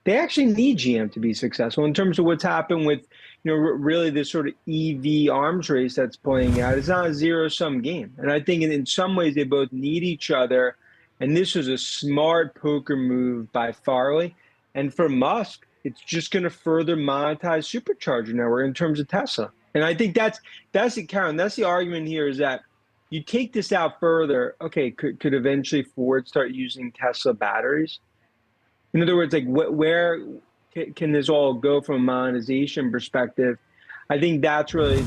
they actually need GM to be successful in terms of what's happened with, really this sort of EV arms race that's playing out. It's not a zero-sum game. And I think in some ways they both need each other. And this was a smart poker move by Farley. And for Musk, it's just going to further monetize supercharger network in terms of Tesla. And I think that's the Karen, that's the argument here, is that you take this out further. Okay, could eventually Ford start using Tesla batteries? In other words, like where can this all go from a monetization perspective? I think that's really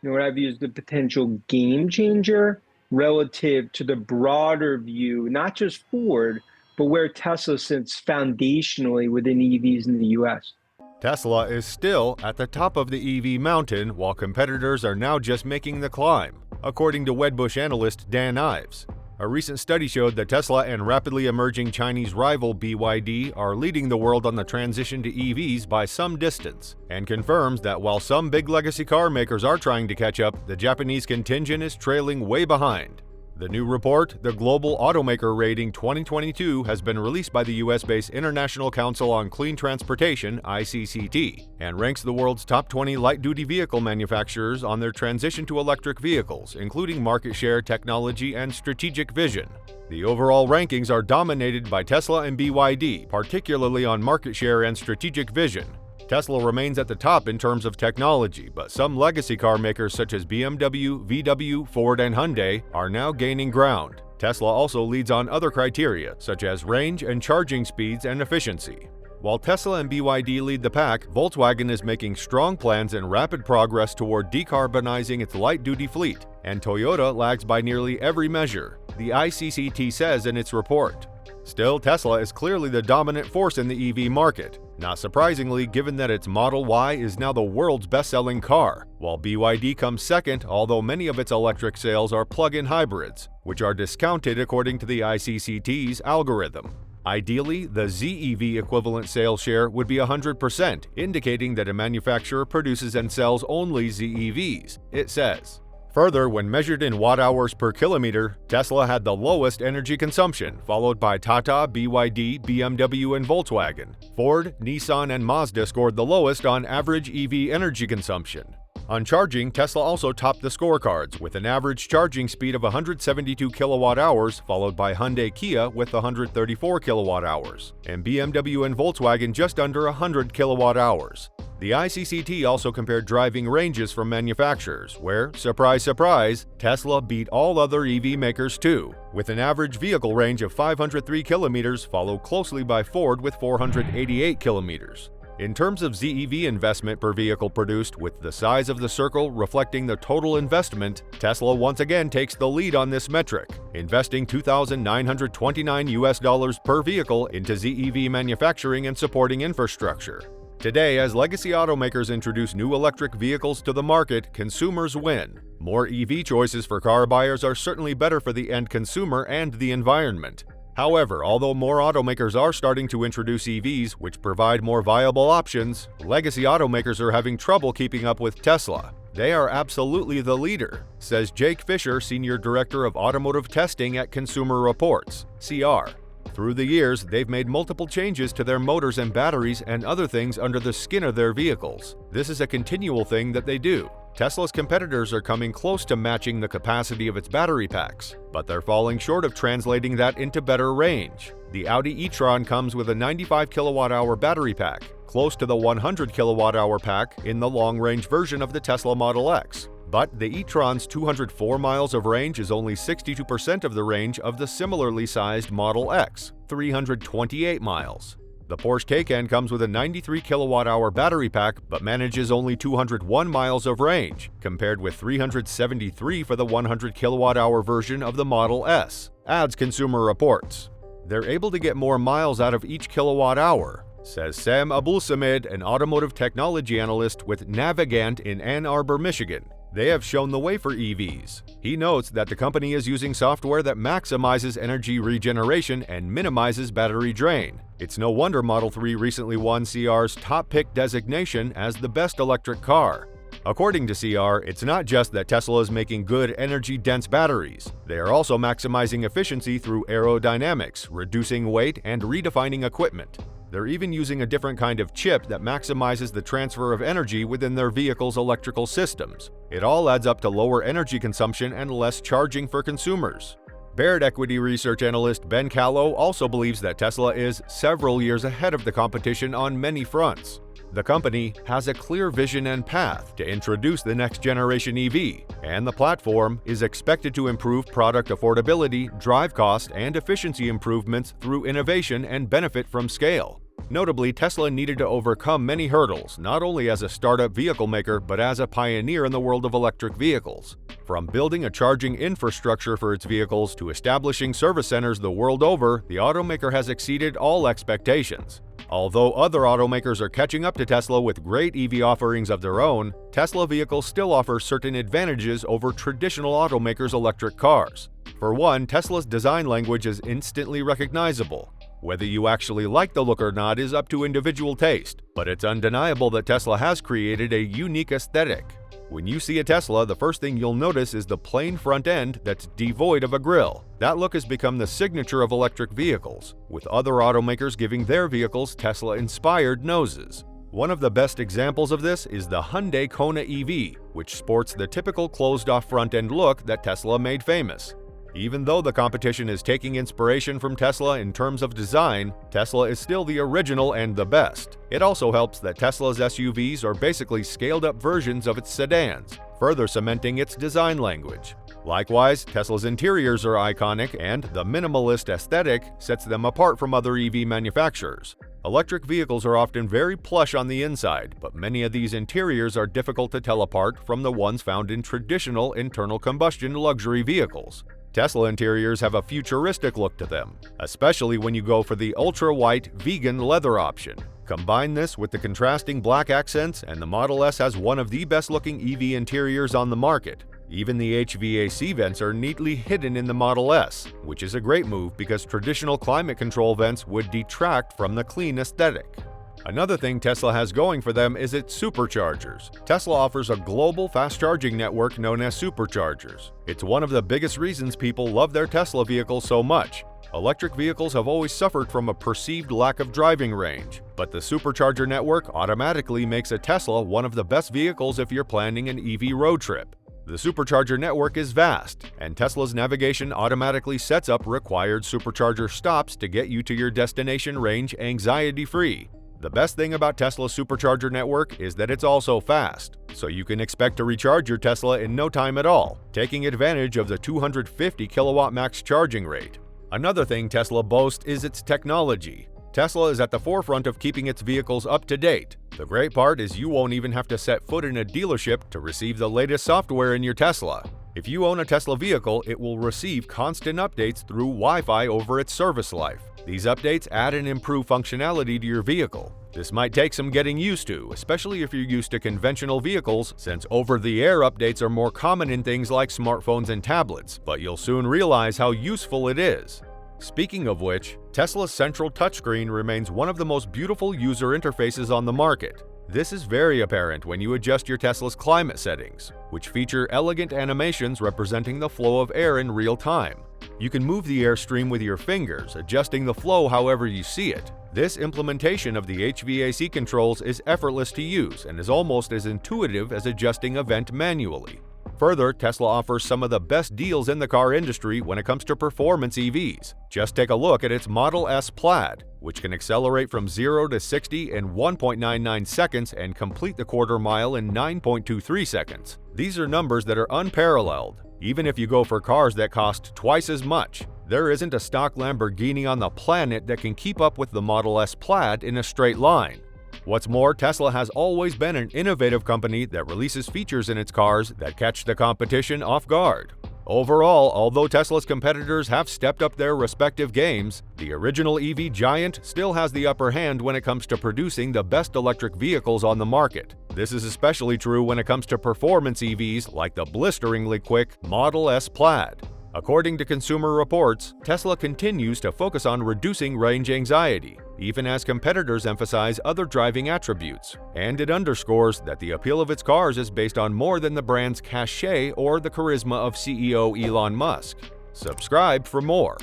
what I view as the potential game changer relative to the broader view, not just Ford, but where Tesla sits foundationally within EVs in the US. Tesla is still at the top of the EV mountain, while competitors are now just making the climb, according to Wedbush analyst Dan Ives. A recent study showed that Tesla and rapidly emerging Chinese rival BYD are leading the world on the transition to EVs by some distance, and confirms that while some big legacy car makers are trying to catch up, the Japanese contingent is trailing way behind. The new report, the Global Automaker Rating 2022, has been released by the US-based International Council on Clean Transportation, ICCT, and ranks the world's top 20 light-duty vehicle manufacturers on their transition to electric vehicles, including market share, technology, and strategic vision. The overall rankings are dominated by Tesla and BYD, particularly on market share and strategic vision. Tesla remains at the top in terms of technology, but some legacy car makers such as BMW, VW, Ford, and Hyundai are now gaining ground. Tesla also leads on other criteria, such as range and charging speeds and efficiency. While Tesla and BYD lead the pack, Volkswagen is making strong plans and rapid progress toward decarbonizing its light-duty fleet, and Toyota lags by nearly every measure, the ICCT says in its report. Still, Tesla is clearly the dominant force in the EV market, not surprisingly given that its Model Y is now the world's best-selling car, while BYD comes second, although many of its electric sales are plug-in hybrids, which are discounted according to the ICCT's algorithm. Ideally, the ZEV equivalent sales share would be 100%, indicating that a manufacturer produces and sells only ZEVs, it says. Further, when measured in watt-hours per kilometer, Tesla had the lowest energy consumption, followed by Tata, BYD, BMW, and Volkswagen. Ford, Nissan, and Mazda scored the lowest on average EV energy consumption. On charging, Tesla also topped the scorecards, with an average charging speed of 172 kilowatt-hours, followed by Hyundai Kia with 134 kilowatt-hours, and BMW and Volkswagen just under 100 kilowatt-hours. The ICCT also compared driving ranges from manufacturers, where, surprise, surprise, Tesla beat all other EV makers too, with an average vehicle range of 503 kilometers, followed closely by Ford with 488 kilometers. In terms of ZEV investment per vehicle produced, with the size of the circle reflecting the total investment, Tesla once again takes the lead on this metric, investing $2,929 per vehicle into ZEV manufacturing and supporting infrastructure. Today, as legacy automakers introduce new electric vehicles to the market, consumers win. More EV choices for car buyers are certainly better for the end consumer and the environment. However, although more automakers are starting to introduce EVs, which provide more viable options, legacy automakers are having trouble keeping up with Tesla. They are absolutely the leader, says Jake Fisher, Senior Director of Automotive Testing at Consumer Reports, CR. Through the years, they've made multiple changes to their motors and batteries and other things under the skin of their vehicles. This is a continual thing that they do. Tesla's competitors are coming close to matching the capacity of its battery packs, but they're falling short of translating that into better range. The Audi e-tron comes with a 95 kilowatt-hour battery pack, close to the 100 kilowatt-hour pack in the long-range version of the Tesla Model X. But the e-tron's 204 miles of range is only 62% of the range of the similarly sized Model X, 328 miles. The Porsche Taycan comes with a 93 kilowatt-hour battery pack but manages only 201 miles of range, compared with 373 for the 100 kilowatt-hour version of the Model S, adds Consumer Reports. They're able to get more miles out of each kilowatt-hour, says Sam Abulsamid, an automotive technology analyst with Navigant in Ann Arbor, Michigan. They have shown the way for EVs. He notes that the company is using software that maximizes energy regeneration and minimizes battery drain. It's no wonder Model 3 recently won CR's top pick designation as the best electric car. According to CR, it's not just that Tesla is making good energy-dense batteries. They are also maximizing efficiency through aerodynamics, reducing weight, and redefining equipment. They're even using a different kind of chip that maximizes the transfer of energy within their vehicle's electrical systems. It all adds up to lower energy consumption and less charging for consumers. Baird equity research analyst Ben Callow also believes that Tesla is several years ahead of the competition on many fronts. The company has a clear vision and path to introduce the next generation EV, and the platform is expected to improve product affordability, drive cost, and efficiency improvements through innovation and benefit from scale. Notably, Tesla needed to overcome many hurdles, not only as a startup vehicle maker but as a pioneer in the world of electric vehicles. From building a charging infrastructure for its vehicles to establishing service centers the world over, the automaker has exceeded all expectations. Although other automakers are catching up to Tesla with great EV offerings of their own, Tesla vehicles still offer certain advantages over traditional automakers' electric cars. For one, Tesla's design language is instantly recognizable. Whether you actually like the look or not is up to individual taste, but it's undeniable that Tesla has created a unique aesthetic. When you see a Tesla, the first thing you'll notice is the plain front end that's devoid of a grille. That look has become the signature of electric vehicles, with other automakers giving their vehicles Tesla-inspired noses. One of the best examples of this is the Hyundai Kona EV, which sports the typical closed-off front-end look that Tesla made famous. Even though the competition is taking inspiration from Tesla in terms of design, Tesla is still the original and the best. It also helps that Tesla's SUVs are basically scaled-up versions of its sedans, further cementing its design language. Likewise, Tesla's interiors are iconic, and the minimalist aesthetic sets them apart from other EV manufacturers. Electric vehicles are often very plush on the inside, but many of these interiors are difficult to tell apart from the ones found in traditional internal combustion luxury vehicles. Tesla interiors have a futuristic look to them, especially when you go for the ultra-white vegan leather option. Combine this with the contrasting black accents, and the Model S has one of the best-looking EV interiors on the market. Even the HVAC vents are neatly hidden in the Model S, which is a great move because traditional climate control vents would detract from the clean aesthetic. Another thing Tesla has going for them is its superchargers. Tesla offers a global fast-charging network known as superchargers. It's one of the biggest reasons people love their Tesla vehicles so much. Electric vehicles have always suffered from a perceived lack of driving range, but the supercharger network automatically makes a Tesla one of the best vehicles if you're planning an EV road trip. The supercharger network is vast, and Tesla's navigation automatically sets up required supercharger stops to get you to your destination range anxiety-free. The best thing about Tesla's supercharger network is that it's also fast, so you can expect to recharge your Tesla in no time at all, taking advantage of the 250 kilowatt max charging rate. Another thing Tesla boasts is its technology. Tesla is at the forefront of keeping its vehicles up to date. The great part is you won't even have to set foot in a dealership to receive the latest software in your Tesla. If you own a Tesla vehicle, it will receive constant updates through Wi-Fi over its service life. These updates add and improve functionality to your vehicle. This might take some getting used to, especially if you're used to conventional vehicles, since over-the-air updates are more common in things like smartphones and tablets, but you'll soon realize how useful it is. Speaking of which, Tesla's central touchscreen remains one of the most beautiful user interfaces on the market. This is very apparent when you adjust your Tesla's climate settings, which feature elegant animations representing the flow of air in real time. You can move the airstream with your fingers, adjusting the flow however you see it. This implementation of the HVAC controls is effortless to use and is almost as intuitive as adjusting a vent manually. Further, Tesla offers some of the best deals in the car industry when it comes to performance EVs. Just take a look at its Model S Plaid, which can accelerate from 0 to 60 in 1.99 seconds and complete the quarter mile in 9.23 seconds. These are numbers that are unparalleled. Even if you go for cars that cost twice as much, there isn't a stock Lamborghini on the planet that can keep up with the Model S Plaid in a straight line. What's more, Tesla has always been an innovative company that releases features in its cars that catch the competition off guard. Overall, although Tesla's competitors have stepped up their respective games, the original EV giant still has the upper hand when it comes to producing the best electric vehicles on the market. This is especially true when it comes to performance EVs like the blisteringly quick Model S Plaid. According to Consumer Reports, Tesla continues to focus on reducing range anxiety, even as competitors emphasize other driving attributes, and it underscores that the appeal of its cars is based on more than the brand's cachet or the charisma of CEO Elon Musk. Subscribe for more.